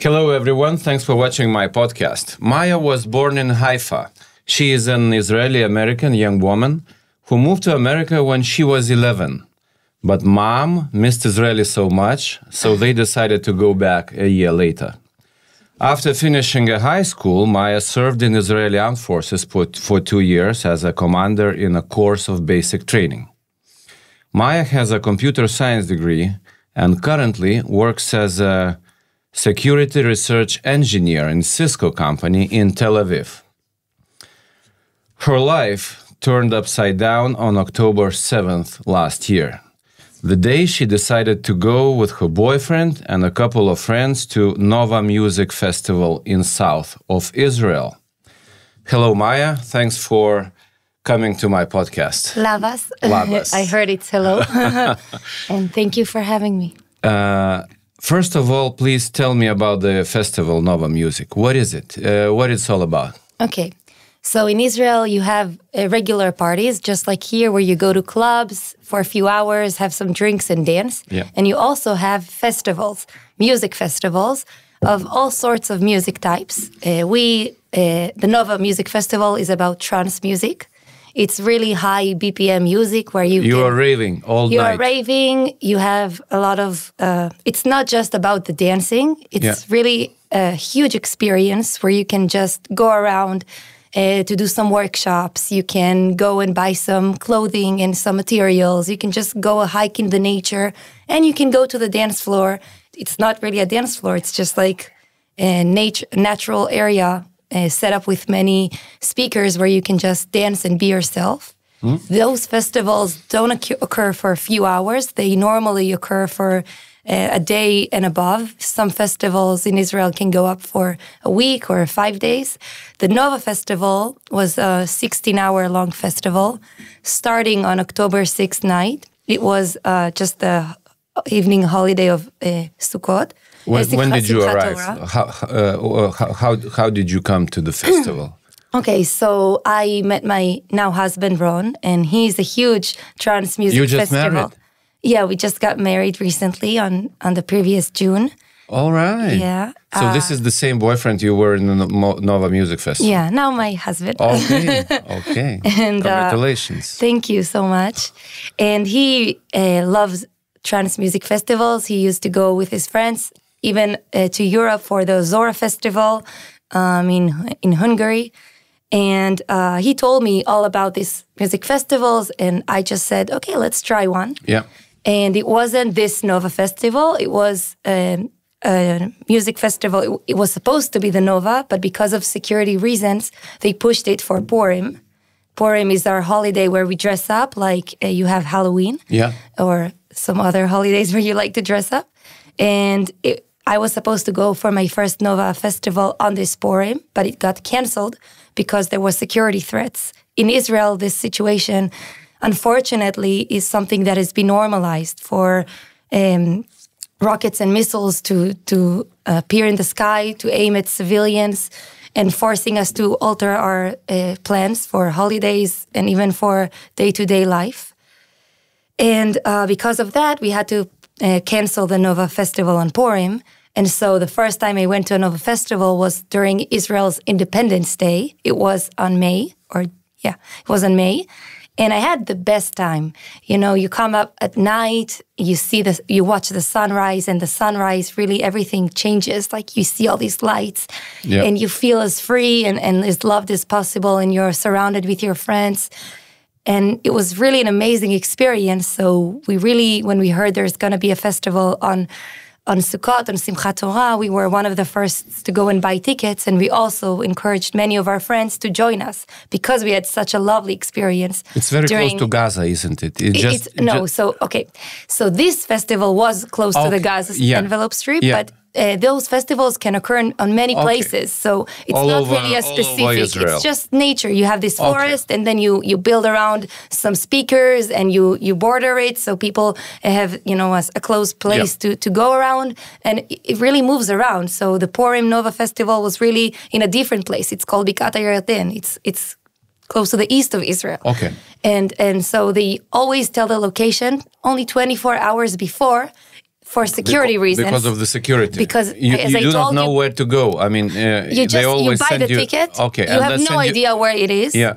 Hello, everyone. Thanks for watching my podcast. Maya was born in Haifa. She is an Israeli-American young woman who moved to America when she was 11. But mom missed Israeli so much, so they decided to go back a year later. After finishing a high school, Maya served in Israeli Armed Forces for 2 years as a commander in a course of basic training. Maya has a computer science degree and currently works as a security research engineer in Cisco company in Tel Aviv. Her life turned upside down on October 7th last year, the day she decided to go with her boyfriend and a couple of friends to Nova Music Festival in south of Israel. Hello, Maya. Thanks for coming to my podcast. Labas. I heard it's hello. And thank you for having me. First of all, please tell me about the festival Nova Music. What is it? What it's all about? Okay. So in Israel, you have regular parties, just like here, where you go to clubs for a few hours, have some drinks and dance. Yeah. And you also have festivals, music festivals of all sorts of music types. The Nova Music Festival is about trance music. It's really high BPM music where you are raving all night. You are raving. You have a lot of. It's not just about the dancing. It's really a huge experience where you can just go around to do some workshops. You can go and buy some clothing and some materials. You can just go a hike in the nature, and you can go to the dance floor. It's not really a dance floor. It's just like a natural area. Set up with many speakers where you can just dance and be yourself. Those festivals don't occur for a few hours. They normally occur for a day and above. Some festivals in Israel can go up for a week or 5 days. The Nova Festival was a 16-hour-long festival starting on October 6th night. It was just the evening holiday of Sukkot. When did you arrive? How did you come to the festival? Okay, so I met my now husband, Ron, and he's a huge trance music festival. You just married? Yeah, we just got married recently on the previous June. All right. Yeah. So this is the same boyfriend you were in the Nova Music Festival? Yeah, now my husband. Okay. And, congratulations. Thank you so much. And he loves trance music festivals. He used to go with his friends even to Europe for the Zora Festival in Hungary. And he told me all about these music festivals, and I just said, okay, let's try one. Yeah. And it wasn't this Nova Festival. It was a music festival. It was supposed to be the Nova, but because of security reasons, they pushed it for Purim. Purim is our holiday where we dress up like you have Halloween. Yeah. Or some other holidays where you like to dress up. And I was supposed to go for my first Nova Festival on this Purim, but it got canceled because there were security threats. In Israel, this situation, unfortunately, is something that has been normalized for rockets and missiles to appear in the sky, to aim at civilians, and forcing us to alter our plans for holidays and even for day-to-day life. And because of that, we had to cancel the Nova Festival on Purim. And so the first time I went to a Nova Festival was during Israel's Independence Day. It was on May, And I had the best time. You know, you come up at night, you watch the sunrise, and the sunrise, really everything changes. Like you see all these lights, and you feel as free and as loved as possible, and you're surrounded with your friends. And it was really an amazing experience. So we really, when we heard there's going to be a festival on Sukkot, on Simchat Torah, we were one of the first to go and buy tickets. And we also encouraged many of our friends to join us because we had such a lovely experience. It's very close to Gaza, isn't it? So this festival was close to the Gaza envelope strip, but those festivals can occur on many places. So it's all not over, really a specific, it's just nature. You have this forest and then you build around some speakers and you border it so people have, a close place to go around, and it really moves around. So the Purim Nova Festival was really in a different place. It's called Bikat HaYarden. It's close to the east of Israel. Okay. And so they always tell the location only 24 hours before, for security reasons. Because of the security. Because you do not know where to go. I mean, they always buy send the ticket. Okay, you have no idea where it is. Yeah.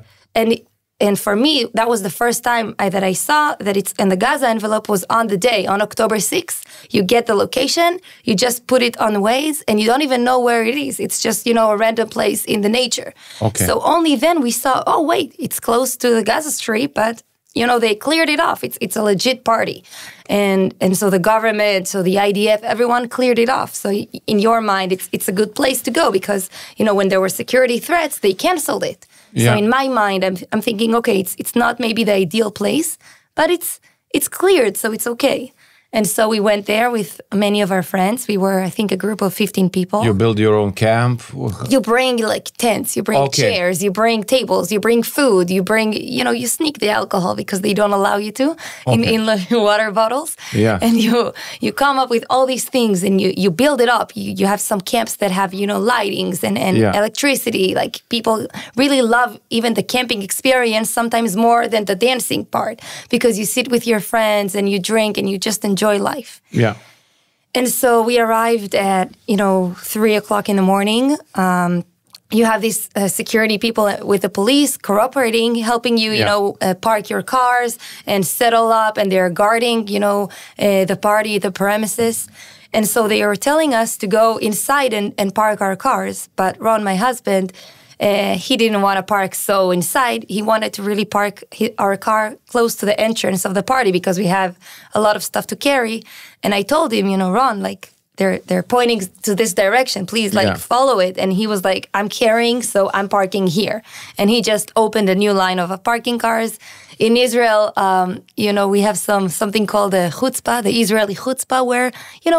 And for me, that was the first time that I saw that it's in the Gaza envelope was on the day, on October 6th. You get the location, you just put it on Waze, and you don't even know where it is. It's just, a random place in the nature. Okay. So only then we saw, oh, wait, it's close to the Gaza Strip, but, they cleared it off. It's a legit party. And so the government, so the IDF, everyone cleared it off. So in your mind, it's a good place to go because, when there were security threats, they canceled it. Yeah. So in my mind, I'm thinking, okay, it's not maybe the ideal place, but it's cleared, so it's okay. And so we went there with many of our friends. We were, I think, a group of 15 people. You build your own camp? You bring tents, you bring chairs, you bring tables, you bring food, you bring, you sneak the alcohol because they don't allow you to in water bottles. Yeah. And you come up with all these things and you build it up. You have some camps that have, lightings and electricity. Like people really love even the camping experience sometimes more than the dancing part because you sit with your friends and you drink and you just enjoy life. Yeah. And so we arrived at, 3 o'clock in the morning. You have these security people with the police cooperating, helping you, park your cars and settle up. And they're guarding, the party, the premises. And so they were telling us to go inside and park our cars. But Ron, my husband, he didn't want to park so inside. He wanted to really park our car close to the entrance of the party because we have a lot of stuff to carry. And I told him, Ron, they're pointing to this direction. Please, follow it. And he was like, I'm carrying, so I'm parking here. And he just opened a new line of parking cars. In Israel, we have something called the chutzpah, the Israeli chutzpah, where,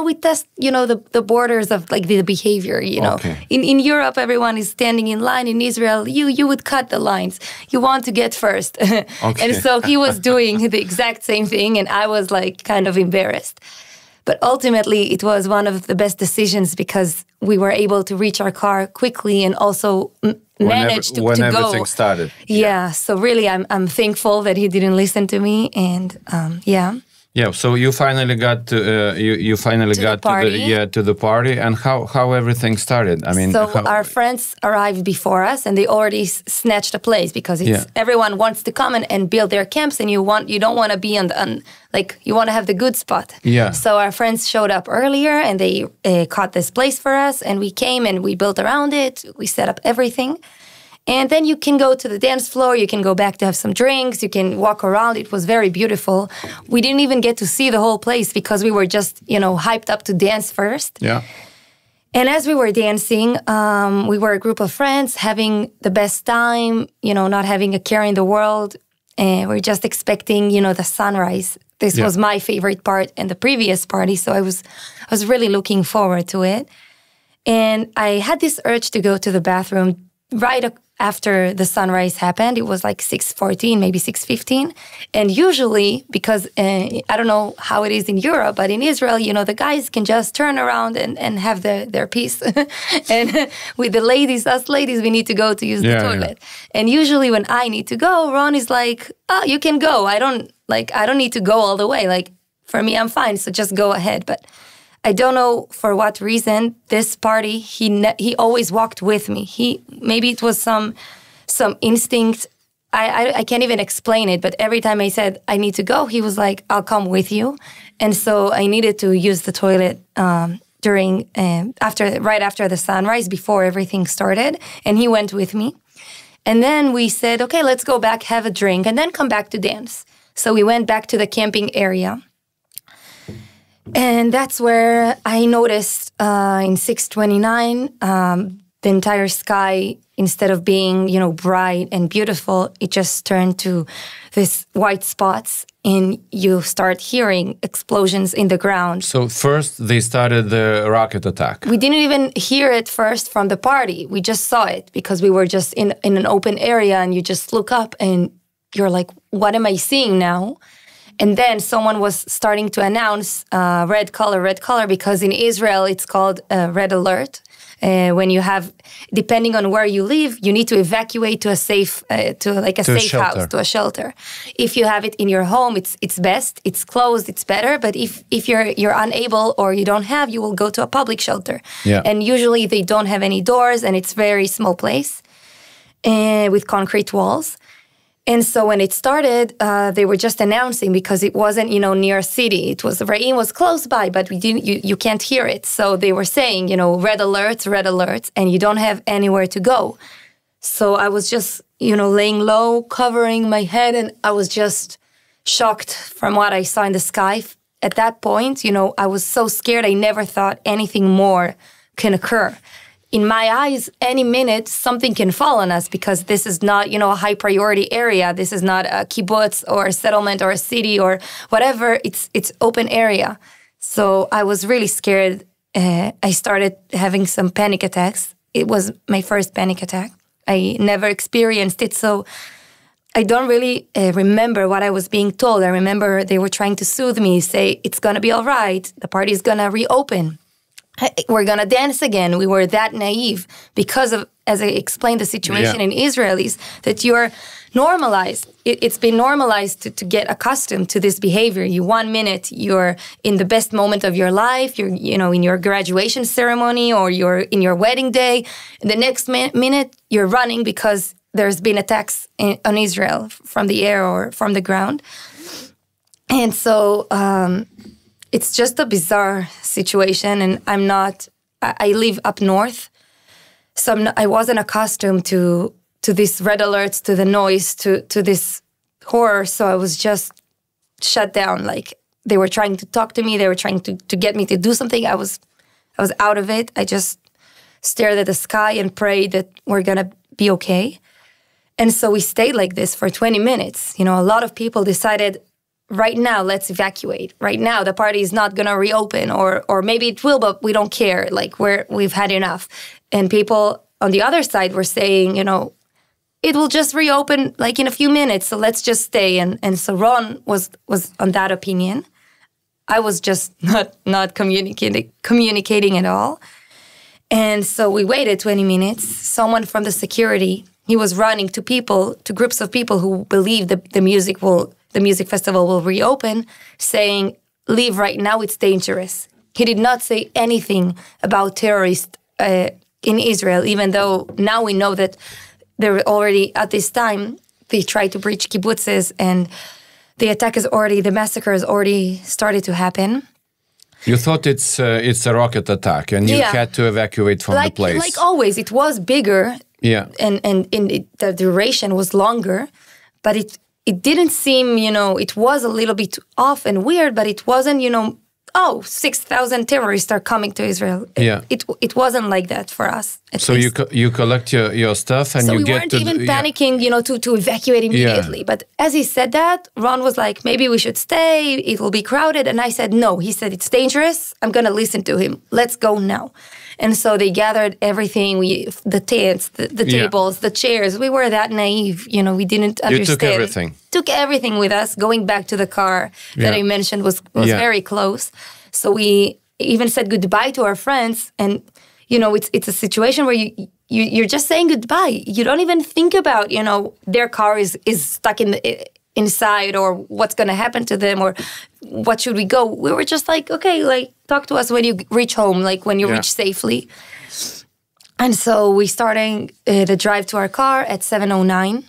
we test, the borders of the behavior, Okay. In Europe, everyone is standing in line. In Israel, you would cut the lines. You want to get first. Okay. And so he was doing the exact same thing. And I was kind of embarrassed. But ultimately, it was one of the best decisions because we were able to reach our car quickly and also manage to go. When everything started. Yeah. So really, I'm thankful that he didn't listen to me. And yeah. Yeah. So you finally got to to the party, and how everything started. I mean, our friends arrived before us, and they already snatched a place because everyone wants to come and build their camps, and you don't want to be you want to have the good spot. Yeah. So our friends showed up earlier, and they caught this place for us, and we came and we built around it. We set up everything. And then you can go to the dance floor, you can go back to have some drinks, you can walk around. It was very beautiful. We didn't even get to see the whole place because we were just, hyped up to dance first. Yeah. And as we were dancing, we were a group of friends having the best time, not having a care in the world. And we're just expecting, the sunrise. This was my favorite part in the previous party, so I was really looking forward to it. And I had this urge to go to the bathroom right after the sunrise happened. It was 6:14, maybe 6:15. And usually, because I don't know how it is in Europe, but in Israel, the guys can just turn around and have their piece. And with the ladies, us ladies, we need to go to use the toilet. Yeah. And usually when I need to go, Ron is like, oh, you can go. I don't need to go all the way. For me, I'm fine. So just go ahead. But I don't know for what reason this party, he always walked with me. Maybe it was some instinct. I can't even explain it, but every time I said I need to go, he was like, I'll come with you. And so I needed to use the toilet right after the sunrise, before everything started, and he went with me. And then we said, okay, let's go back, have a drink, and then come back to dance. So we went back to the camping area. And that's where I noticed in 6:29, the entire sky, instead of being, bright and beautiful, it just turned to these white spots, and you start hearing explosions in the ground. So first they started the rocket attack. We didn't even hear it first from the party. We just saw it because we were just in an open area, and you just look up and you're like, what am I seeing now? And then someone was starting to announce red color, because in Israel it's called red alert. When you have, depending on where you live, you need to evacuate to a safe, safe house, to a shelter. If you have it in your home, it's best. It's closed, it's better. But if you're unable or you don't have, you will go to a public shelter. Yeah. And usually they don't have any doors, and it's very small place with concrete walls. And so when it started, they were just announcing, because it wasn't, near a city. It was, Re'im was close by, but we didn't. You can't hear it. So they were saying, red alerts, and you don't have anywhere to go. So I was just, laying low, covering my head, and I was just shocked from what I saw in the sky. At that point, I was so scared. I never thought anything more can occur. In my eyes, any minute, something can fall on us, because this is not, a high priority area. This is not a kibbutz or a settlement or a city or whatever. It's open area. So I was really scared. I started having some panic attacks. It was my first panic attack. I never experienced it, so I don't really remember what I was being told. I remember they were trying to soothe me, say, it's going to be all right. The party is going to reopen. We're going to dance again. We were that naive because of, as I explained, the situation in Israel is that you're normalized. It's been normalized to get accustomed to this behavior. 1 minute, you're in the best moment of your life. You're, in your graduation ceremony, or you're in your wedding day. And the next minute, you're running because there's been attacks on Israel from the air or from the ground. And so it's just a bizarre situation, and I live up north, so I wasn't accustomed to these red alerts, to the noise, to this horror, so I was just shut down. Like, they were trying to talk to me, they were trying to get me to do something. I was out of it. I just stared at the sky and prayed that we're gonna be okay. And so we stayed like this for 20 minutes. A lot of people decided, right now, let's evacuate. Right now, the party is not going to reopen, or maybe it will, but we don't care. Like, we've had enough. And people on the other side were saying, it will just reopen like in a few minutes, so let's just stay. And so Ron was on that opinion. I was just not communicating at all. And so we waited 20 minutes. Someone from the security, he was running to groups of people who believe the music festival will reopen, saying, leave right now, it's dangerous. He did not say anything about terrorists in Israel, even though now we know that they're already, at this time, they tried to breach kibbutzes, and the massacre has already started to happen. You thought it's a rocket attack, and you had to evacuate from the place. Like always, it was bigger, and the duration was longer, but it didn't seem, it was a little bit off and weird, but it wasn't, 6,000 terrorists are coming to Israel. It wasn't like that for us. So you collect your stuff, and so you we get weren't even panicking, to evacuate immediately. But as he said that, Ron was like, maybe we should stay. It will be crowded. And I said, no. He said, it's dangerous. I'm going to listen to him. Let's go now. And so they gathered everything, the tents, the tables, the chairs. We were that naive, we didn't understand. You took everything. Took everything with us. Going back to the car that I mentioned was very close. So we even said goodbye to our friends. And, it's a situation where you're just saying goodbye. You don't even think about, their car is stuck inside, or what's going to happen to them, or what should we go. We were just like, okay, talk to us when you reach home, when you reach safely. And so we started the drive to our car at 7:09.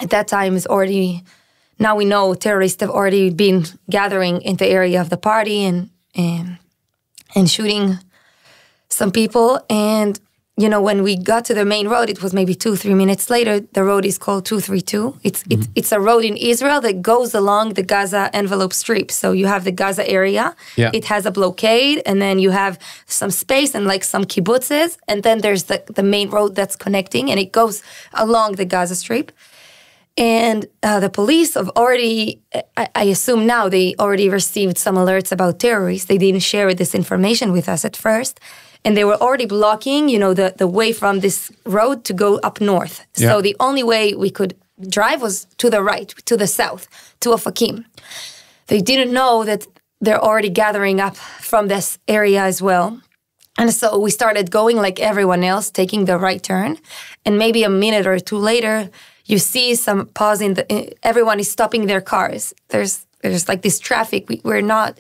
At that time, now we know terrorists have already been gathering in the area of the party and shooting some people. And when we got to the main road, it was maybe 2-3 minutes later. The road is called 232. It's a road in Israel that goes along the Gaza envelope strip. So you have the Gaza area. Yeah. It has a blockade, and then you have some space and some kibbutzes, and then there's the main road that's connecting, and it goes along the Gaza strip. And the police have already, I assume now, they already received some alerts about terrorists. They didn't share this information with us at first. And they were already blocking, the way from this road to go up north. Yeah. So the only way we could drive was to the right, to the south, to Ofakim. they didn't know that they're already gathering up from this area as well. And so we started going like everyone else, taking the right turn. And maybe a minute or two later, you see some pause everyone is stopping their cars. There's like this traffic. We're not,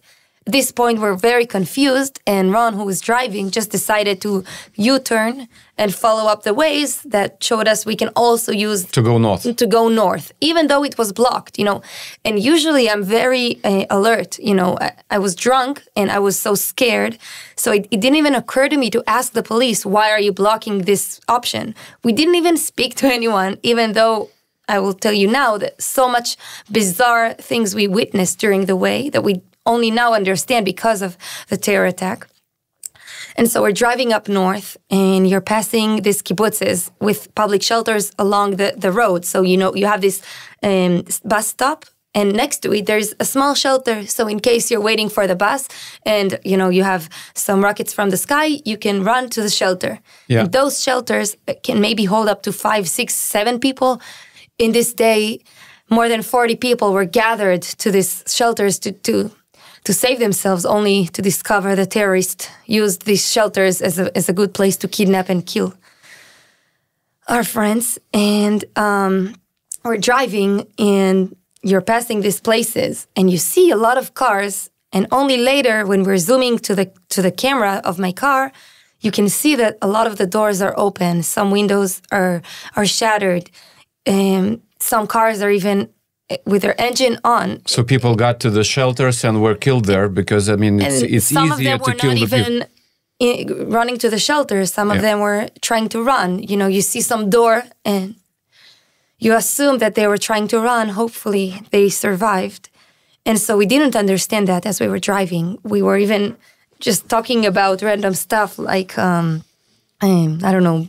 at this point, we're very confused. And Ron, who was driving, just decided to U-turn and follow up the ways that showed us we can also use to go north, even though it was blocked, And usually I'm very alert, I was drunk and I was so scared. So it didn't even occur to me to ask the police, why are you blocking this option? We didn't even speak to anyone, even though I will tell you now that so much bizarre things we witnessed during the way that we only now understand because of the terror attack. And so we're driving up north, and you're passing these kibbutzes with public shelters along the road. So, you have this bus stop, and next to it, there's a small shelter. So in case you're waiting for the bus and, you have some rockets from the sky, you can run to the shelter. Yeah. And those shelters can maybe hold up to 5, 6, 7 people. In this day, more than 40 people were gathered to these shelters to save themselves, only to discover the terrorists used these shelters as a good place to kidnap and kill our friends. And we're driving, and you're passing these places, and you see a lot of cars. And only later, when we're zooming to the camera of my car, you can see that a lot of the doors are open. Some windows are shattered. Some cars are even with their engine on. So people got to the shelters and were killed there because, it's easier to kill the people. Some of them were not even running to the shelters. Some of them were trying to run. You see some door and you assume that they were trying to run. Hopefully they survived. And so we didn't understand that as we were driving. We were even just talking about random stuff like,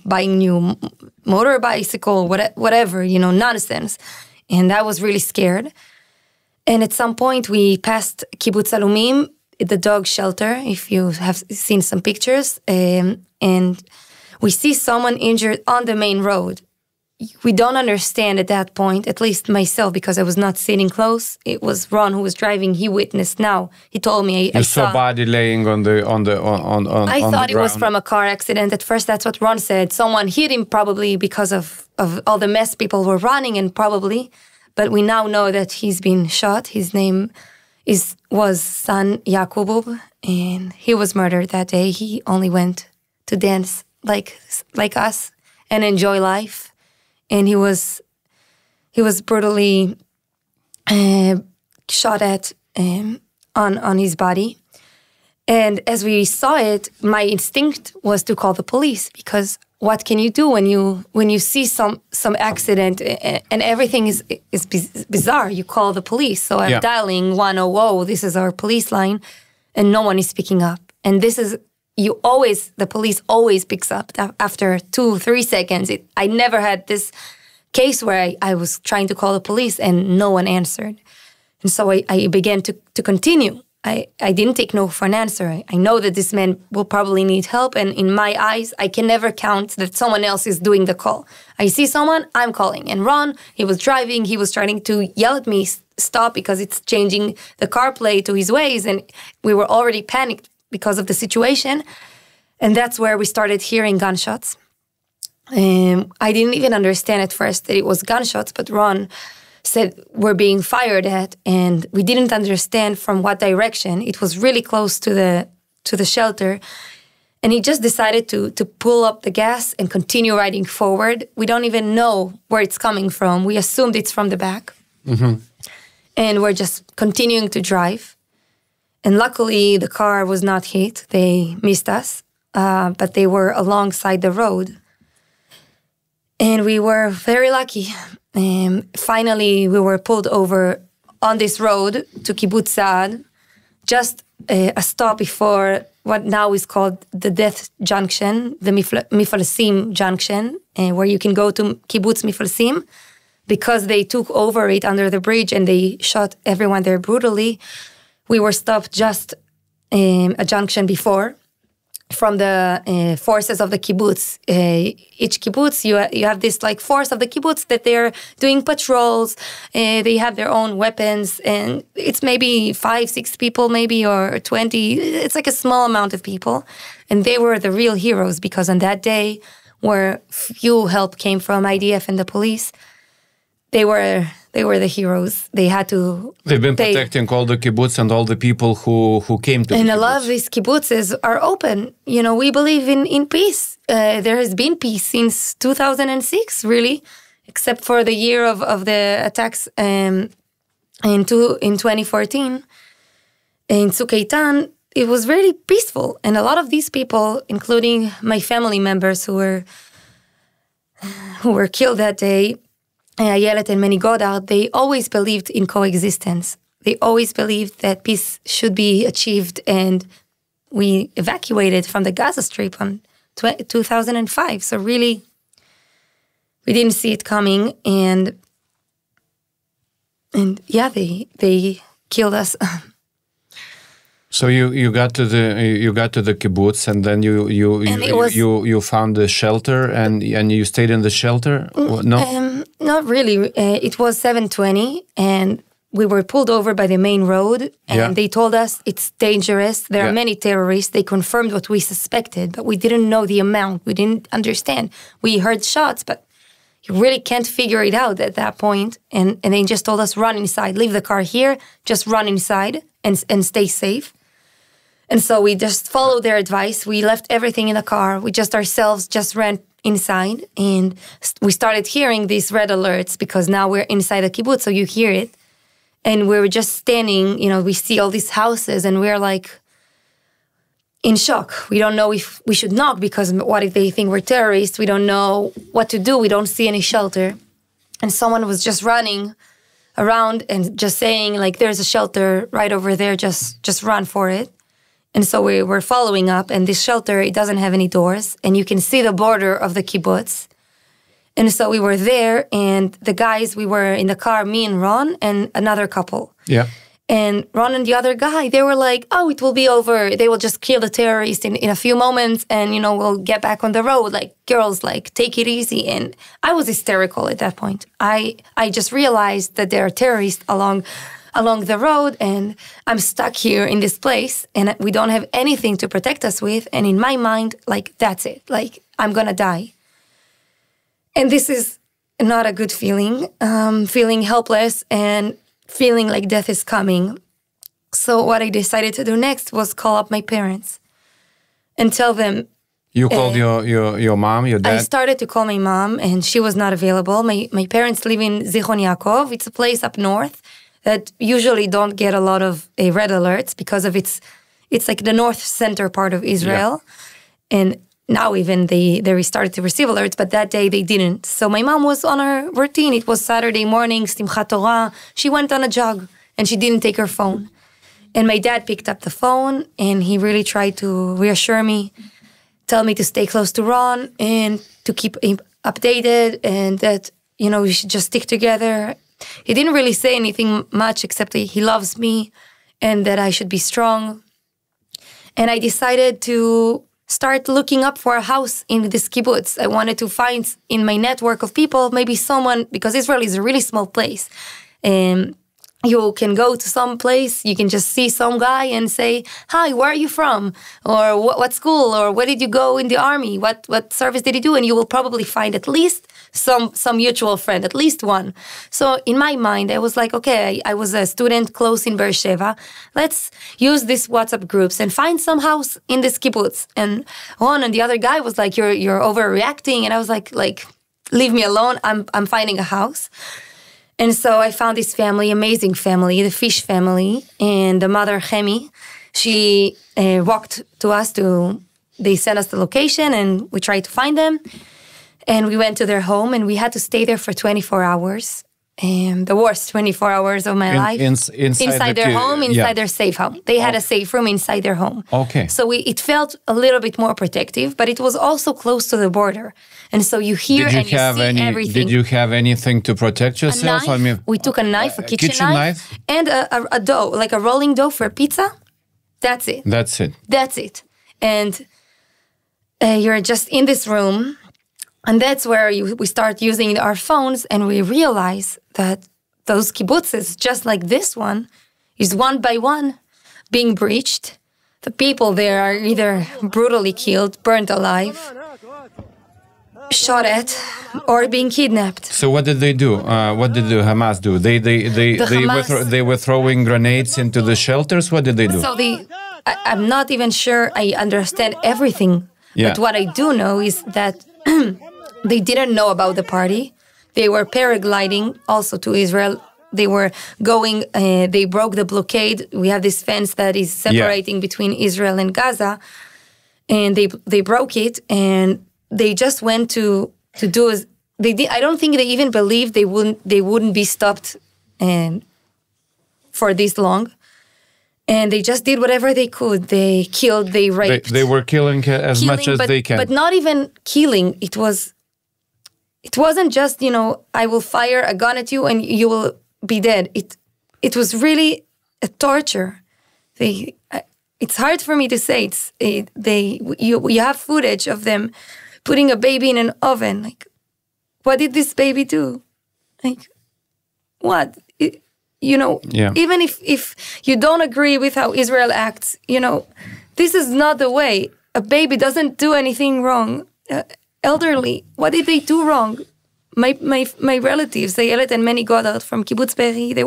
buying new motor bicycle, whatever, nonsense. And I was really scared. And at some point, we passed Kibbutz Alumim, the dog shelter, if you have seen some pictures. And we see someone injured on the main road. We don't understand at that point, at least myself, because I was not sitting close. It was Ron who was driving. He witnessed now. He told me I saw body laying on the I thought it was from a car accident. At first, that's what Ron said. Someone hit him probably because of all the mess people were running, and probably. But we now know that he's been shot. His name was San Yakubub, and he was murdered that day. He only went to dance like us and enjoy life. And he was brutally shot at on his body. And as we saw it, my instinct was to call the police, because what can you do when you see some accident and everything is bizarre? You call the police. So I'm dialing 100. This is our police line, and no one is picking up. And this is the police always picks up after 2-3 seconds. I never had this case where I was trying to call the police and no one answered. And so I began to continue. I didn't take no for an answer. I know that this man will probably need help, and in my eyes, I can never count that someone else is doing the call. I see someone, I'm calling. And Ron, he was driving, he was trying to yell at me, stop, because it's changing the CarPlay to his ways, and we were already panicked because of the situation. And that's where we started hearing gunshots. I didn't even understand at first that it was gunshots, but Ron said we're being fired at, and we didn't understand from what direction. It was really close to the shelter, and he just decided to pull up the gas and continue riding forward. We don't even know where it's coming from. We assumed it's from the back. Mm-hmm. And we're just continuing to drive. And luckily, the car was not hit. They missed us, but they were alongside the road. And we were very lucky. Finally, we were pulled over on this road to Kibbutz Saad, just a stop before what now is called the Death Junction, the Mifalsim Junction, where you can go to Kibbutz Mifalsim, because they took over it under the bridge and they shot everyone there brutally. We were stopped just a junction before. from the forces of the kibbutz. Each kibbutz, you have this like force of the kibbutz that they're doing patrols. They have their own weapons, and it's maybe 5-6 people, maybe, or 20. It's like a small amount of people, and they were the real heroes, because on that day, where few help came from IDF and the police, they were the heroes. They had to. They've been protecting all the kibbutz and all the people who came to. And the a lot of these kibbutzes are open. We believe in peace. There has been peace since 2006, really, except for the year of the attacks in 2014 in Tzuk Eitan. It was very peaceful, and a lot of these people, including my family members who were killed that day, Ayelet and Meni Godard, they always believed in coexistence. They always believed that peace should be achieved, and we evacuated from the Gaza Strip in 2005. So really, we didn't see it coming, and yeah, they killed us. So you got to the kibbutz, and then you found the shelter, and you stayed in the shelter. No, not really. It was 7:20, and we were pulled over by the main road, and they told us it's dangerous. There are many terrorists. They confirmed what we suspected, but we didn't know the amount. We didn't understand. We heard shots, but you really can't figure it out at that point. And they just told us, run inside, leave the car here, just run inside and stay safe. And so we just followed their advice. We left everything in the car. We just ran inside, and we started hearing these red alerts, because now we're inside the kibbutz, so you hear it. And we were just standing, we see all these houses, and we're like in shock. We don't know if we should knock, because what if they think we're terrorists? We don't know what to do. We don't see any shelter. And someone was just running around and just saying, like, there's a shelter right over there, just run for it. And so we were following up, and this shelter, it doesn't have any doors, and you can see the border of the kibbutz. And so we were there, and the guys, we were in the car, me and Ron, and another couple. Yeah. And Ron and the other guy, they were like, oh, it will be over. They will just kill the terrorists in a few moments, and, we'll get back on the road. Like, girls, like, take it easy. And I was hysterical at that point. I just realized that there are terrorists along the road, and I'm stuck here in this place, and we don't have anything to protect us with. And in my mind, like, that's it. Like, I'm gonna die. And this is not a good feeling, feeling helpless and feeling like death is coming. So what I decided to do next was call up my parents and tell them. You called your mom, your dad? I started to call my mom, and she was not available. My parents live in Zichron Yaakov. It's a place up north that usually don't get a lot of red alerts, because of it's like the north center part of Israel. Yeah. And now even they started to receive alerts, but that day they didn't. So my mom was on her routine. It was Saturday morning, Simchat Torah. She went on a jog, and she didn't take her phone. And my dad picked up the phone, and he really tried to reassure me, tell me to stay close to Ron and to keep him updated, and that, we should just stick together. He didn't really say anything much, except that he loves me and that I should be strong. And I decided to start looking up for a house in this kibbutz. I wanted to find in my network of people, maybe someone, because Israel is a really small place. You can go to some place, you can just see some guy and say, hi, where are you from? Or what school? Or where did you go in the army? What service did you do? And you will probably find at least some mutual friend, at least one. So in my mind, I was like, okay, I was a student close in Beersheba. Let's use these WhatsApp groups and find some house in this kibbutz. And Ron and the other guy was like, you're overreacting. And I was like, leave me alone. I'm finding a house. And so I found this family, amazing family, the Fish family, and the mother, Chemi. She walked to us they sent us the location, and we tried to find them. And we went to their home, and we had to stay there for 24 hours. The worst 24 hours of my life. Inside their home, inside their safe home. They had a safe room inside their home. Okay. So it felt a little bit more protective, but it was also close to the border. And so you hear and you see everything. Did you have anything to protect yourself? A knife. We took a knife, a kitchen knife, and a dough, like a rolling dough for pizza. That's it. That's it. And you're just in this room, and that's where we start using our phones, and we realize that those kibbutzes, just like this one, is one by one being breached. The people there are either brutally killed, burnt alive, shot at, or being kidnapped. So what did they do? What did the Hamas do? They were throwing grenades into the shelters. What did they do? So I'm not even sure I understand everything. Yeah. But what I do know is that they didn't know about the party. They were paragliding also to Israel. They were going, they broke the blockade. We have this fence that is separating between Israel and Gaza. And they broke it, and they just went to do as they did. I don't think they even believed they wouldn't be stopped for this long. And they just did whatever they could. They killed, they raped. They were killing as much as they can. But not even killing. It wasn't just, I will fire a gun at you and you will be dead. It was really a torture. It's hard for me to say. You have footage of them putting a baby in an oven. Like, what did this baby do? Like, what? Even if you don't agree with how Israel acts, this is not the way. A baby doesn't do anything wrong. Elderly, what did they do wrong? My relatives, Ayelet and Manny Goddard from Kibbutz Be'eri, they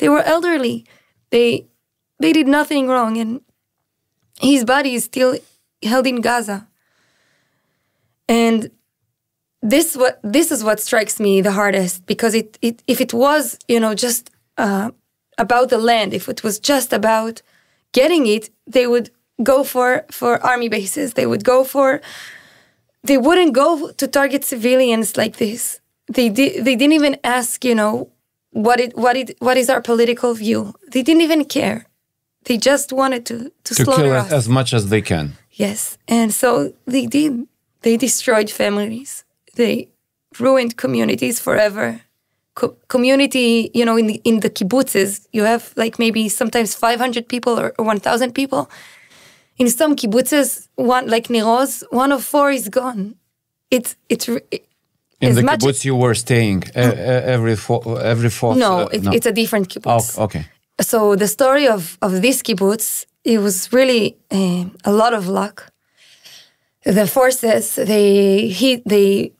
were elderly. They did nothing wrong, and his body is still held in Gaza. And this is what strikes me the hardest, because if it was just about the land, if it was just about getting it, they would go for army bases. They wouldn't go to target civilians like this. They didn't even ask, what is our political view. They didn't even care. They just wanted to slaughter kill us as much as they can. Yes, and so they did. They destroyed families. They ruined communities forever. Community, in the kibbutzes, you have like maybe sometimes 500 people or 1,000 people. In some kibbutzes, like Niroz, 1 of 4 is gone. It's in the kibbutz you were staying every fourth. No, it's a different kibbutz. Oh, okay. So the story of this kibbutz, it was really a lot of luck. The forces they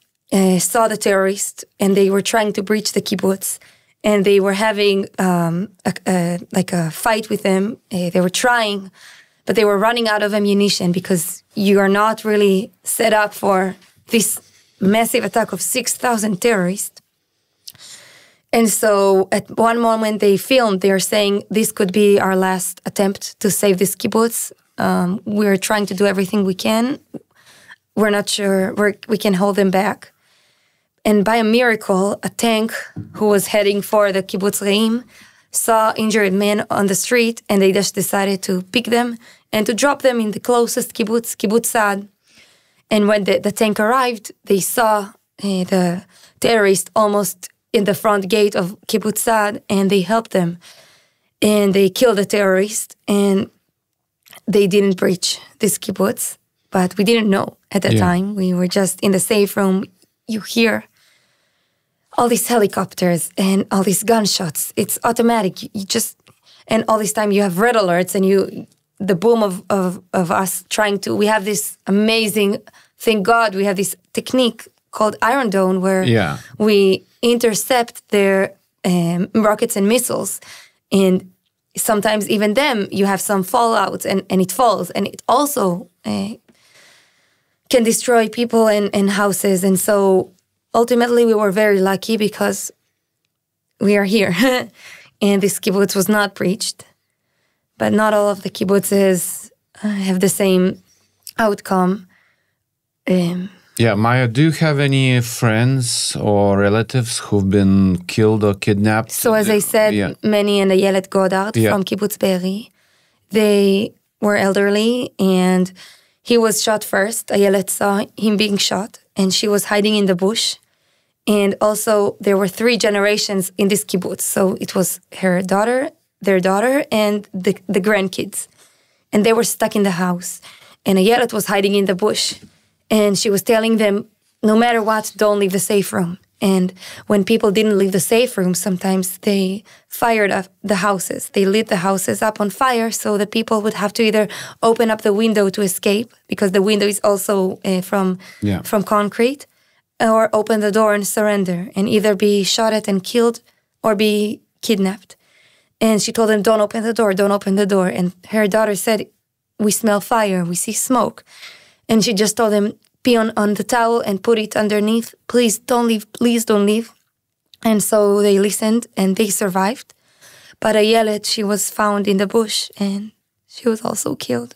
saw the terrorists, and they were trying to breach the kibbutz, and they were having a fight with them. They were trying, but they were running out of ammunition, because you are not really set up for this massive attack of 6,000 terrorists. And so at one moment they're saying this could be our last attempt to save this kibbutz. We're trying to do everything we can. We're not sure we can hold them back. And by a miracle, a tank who was heading for the kibbutz Reim saw injured men on the street, and they just decided to pick them and to drop them in the closest kibbutz, Kibbutz Saad. And when the tank arrived, they saw the terrorists almost in the front gate of Kibbutz Saad, and they helped them. And they killed the terrorist, and they didn't breach this kibbutz. But we didn't know at the time. We were just in the safe room. You hear all these helicopters and all these gunshots. It's automatic. And all this time you have red alerts, and the boom of us trying to, we have this amazing, thank God, we have this technique called Iron Dome, where we intercept their rockets and missiles. And sometimes even them, you have some fallout, and it falls. And it also can destroy people and houses. And so ultimately we were very lucky, because we are here. And this kibbutz was not breached. But not all of the kibbutzes have the same outcome. Maya, do you have any friends or relatives who've been killed or kidnapped? So as I said, Manny and Ayelet Goddard from Kibbutz Be'eri, they were elderly, and he was shot first. Ayelet saw him being shot, and she was hiding in the bush. And also there were 3 generations in this kibbutz. So it was her daughter, their daughter, and the grandkids. And they were stuck in the house. and Ayelet was hiding in the bush. And she was telling them, no matter what, don't leave the safe room. And when people didn't leave the safe room, sometimes they fired up the houses. They lit the houses up on fire so the people would have to either open up the window to escape, because the window is also from concrete, or open the door and surrender and either be shot at and killed or be kidnapped. And she told them, don't open the door, don't open the door. And her daughter said, we smell fire, we see smoke. And she just told them, pee on the towel and put it underneath. Please don't leave, please don't leave. And so they listened and they survived. But Ayelet, she was found in the bush and she was also killed.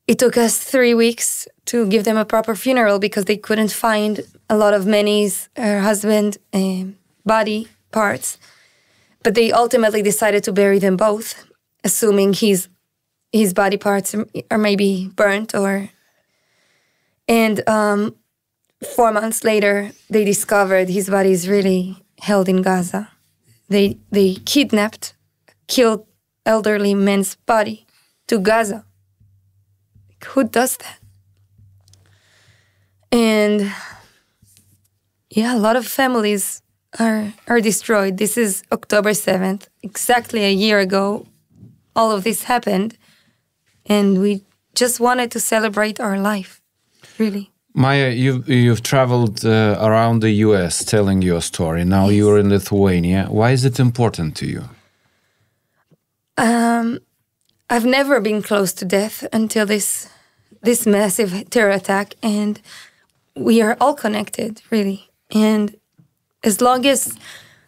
It took us 3 weeks to give them a proper funeral because they couldn't find a lot of Manny's, her husband, body parts. But they ultimately decided to bury them both, assuming his body parts are maybe burnt or... And 4 months later, they discovered his body is really held in Gaza. They kidnapped, killed elderly man's body to Gaza. Who does that? And yeah, a lot of families are destroyed. This is October 7th, exactly a year ago. All of this happened, and we just wanted to celebrate our life. Really. Maya, you've traveled around the U.S. telling your story. Now Yes. you're in Lithuania. Why is it important to you? I've never been close to death until this massive terror attack, and we are all connected, really. And as long as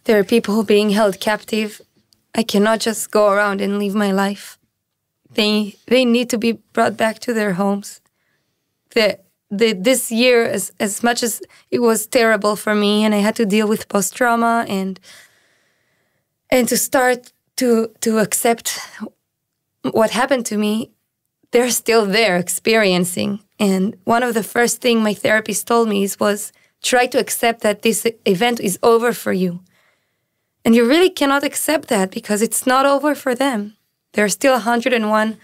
there are people being held captive, I cannot just go around and live my life. They need to be brought back to their homes. This year, as much as it was terrible for me, and I had to deal with post-trauma and to start to accept what happened to me, they're still there experiencing. And one of the first things my therapist told me was, try to accept that this event is over for you. And you really cannot accept that because it's not over for them. There are still 101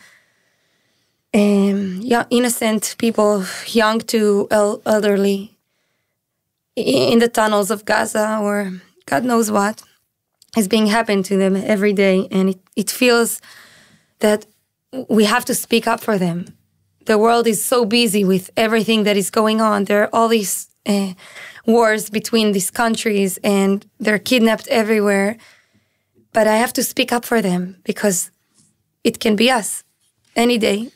innocent people, young to elderly, in the tunnels of Gaza or God knows what is being happened to them every day. And it feels that we have to speak up for them. The world is so busy with everything that is going on. There are all these wars between these countries and they're kidnapped everywhere. But I have to speak up for them because it can be us any day.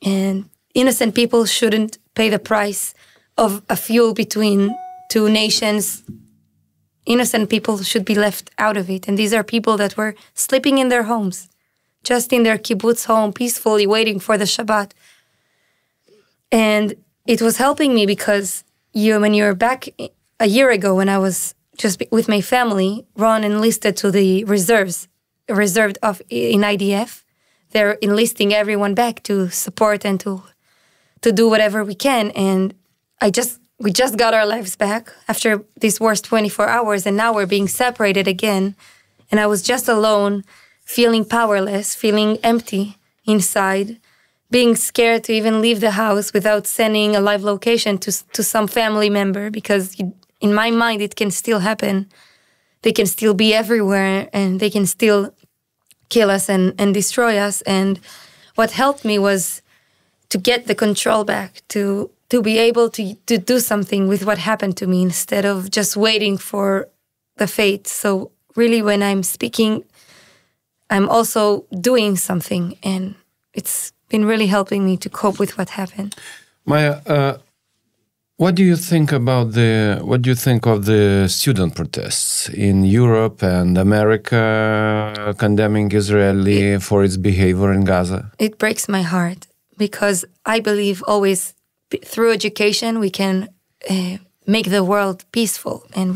And innocent people shouldn't pay the price of a feud between two nations. Innocent people should be left out of it. And these are people that were sleeping in their homes, just in their kibbutz home, peacefully waiting for the Shabbat. And it was helping me because when you're back a year ago when I was just with my family, Ron enlisted to the reserved in IDF. They're enlisting everyone back to support and to do whatever we can. And we just got our lives back after these worst 24 hours, and now we're being separated again. And I was just alone, feeling powerless, feeling empty inside, being scared to even leave the house without sending a live location to some family member, because in my mind it can still happen. They can still be everywhere, and they can still kill us and destroy us. And what helped me was to get the control back, to be able to do something with what happened to me instead of just waiting for the fate. So really, when I'm speaking, I'm also doing something, and it's been really helping me to cope with what happened. Maya, what do you think of the student protests in Europe and America condemning Israel for its behavior in Gaza? It breaks my heart because I believe always through education we can make the world peaceful, and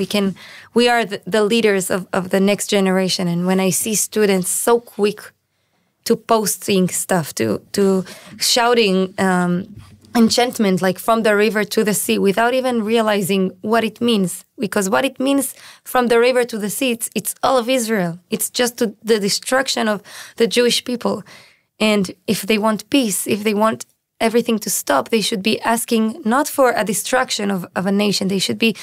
we are the leaders of the next generation. And when I see students so quick to posting stuff, to shouting enchantment like from the river to the sea without even realizing what it means. Because what it means from the river to the sea, it's all of Israel. It's just the destruction of the Jewish people. And if they want peace, if they want everything to stop. They should be asking not for a destruction of a nation. They should be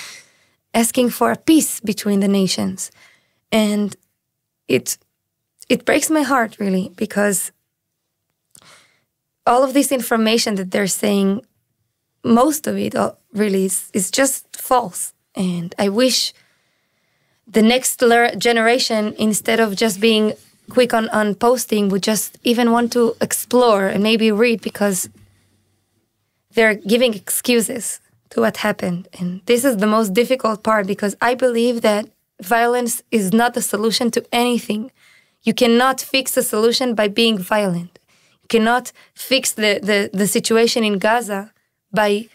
asking for a peace between the nations. And it breaks my heart, really, because all of this information that they're saying, most of it really is just false. And I wish the next generation, instead of just being quick on posting, would just even want to explore and maybe read, because they're giving excuses to what happened. And this is the most difficult part, because I believe that violence is not the solution to anything. You cannot fix a solution by being violent. You cannot fix the situation in Gaza by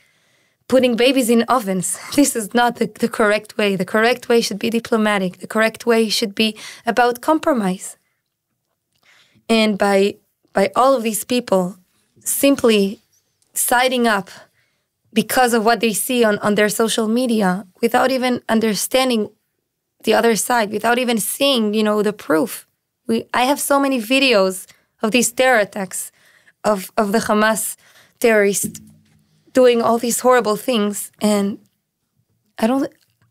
putting babies in ovens. This is not the correct way. The correct way should be diplomatic. The correct way should be about compromise. And by all of these people simply siding up because of what they see on their social media, without even understanding the other side, without even seeing, the proof. I have so many videos of these terror attacks, of the Hamas terrorists doing all these horrible things, and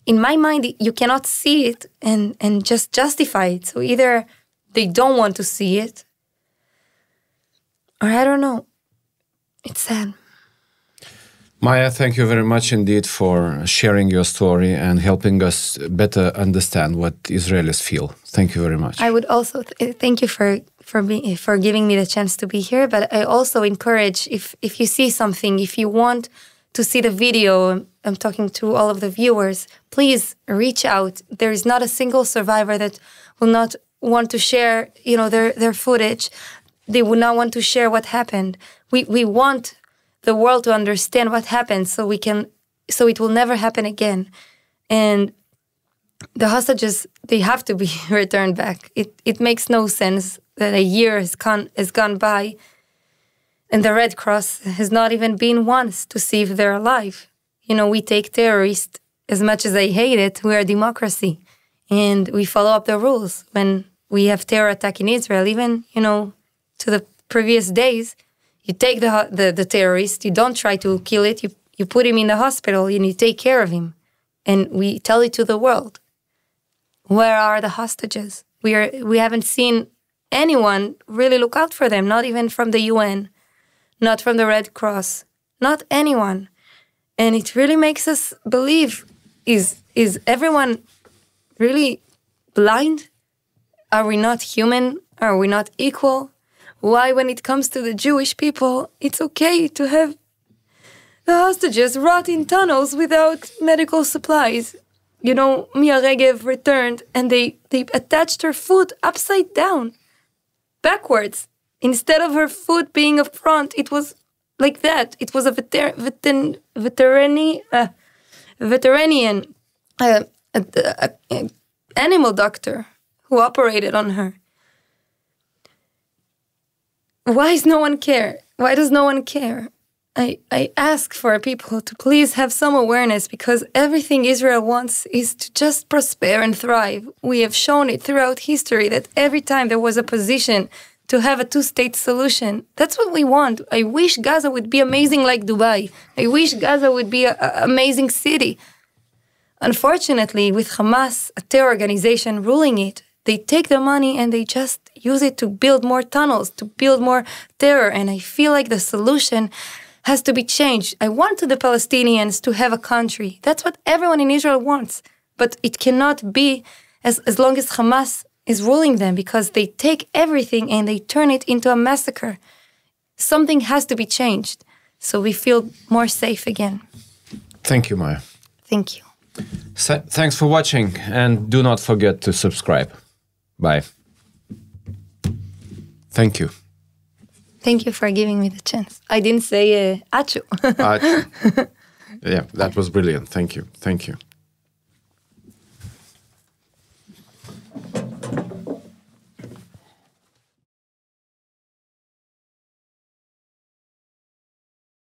in my mind, you cannot see it and just justify it. So either they don't want to see it, or I don't know. It's sad. Maya, thank you very much indeed for sharing your story and helping us better understand what Israelis feel. Thank you very much. I would also thank you for giving me the chance to be here. But I also encourage, if you see something, if you want to see the video, I'm talking to all of the viewers, please reach out. There is not a single survivor that will not want to share, their footage. They would not want to share what happened. We want the world to understand what happened, so it will never happen again. And the hostages, they have to be returned back. It makes no sense that a year has gone by and the Red Cross has not even been once to see if they're alive. We take terrorists, as much as I hate it, we are a democracy. And we follow up the rules. When we have terror attack in Israel, even, to the previous days, you take the terrorist, you don't try to kill it, you put him in the hospital and you take care of him. And we tell it to the world. Where are the hostages? We haven't seen anyone really look out for them, not even from the UN, not from the Red Cross, not anyone. And it really makes us believe, is everyone really blind? Are we not human? Are we not equal? Why, when it comes to the Jewish people, it's okay to have the hostages rot in tunnels without medical supplies? Mia Regev returned and they attached her foot upside down, backwards. Instead of her foot being up front, it was like that. It was a veterinarian, animal doctor who operated on her. Why does no one care? Why does no one care? I ask for people to please have some awareness, because everything Israel wants is to just prosper and thrive. We have shown it throughout history that every time there was a position to have a two-state solution, that's what we want. I wish Gaza would be amazing like Dubai. I wish Gaza would be an amazing city. Unfortunately, with Hamas, a terror organization, ruling it, they take the money and they just use it to build more tunnels, to build more terror. And I feel like the solution has to be changed. I want the Palestinians to have a country. That's what everyone in Israel wants. But it cannot be as long as Hamas is ruling them, because they take everything and they turn it into a massacre. Something has to be changed so we feel more safe again. Thank you, Maya. Thank you. Thanks for watching, and do not forget to subscribe. Bye. Thank you. Thank you for giving me the chance. I didn't say achu. Yeah, that was brilliant. Thank you. Thank you.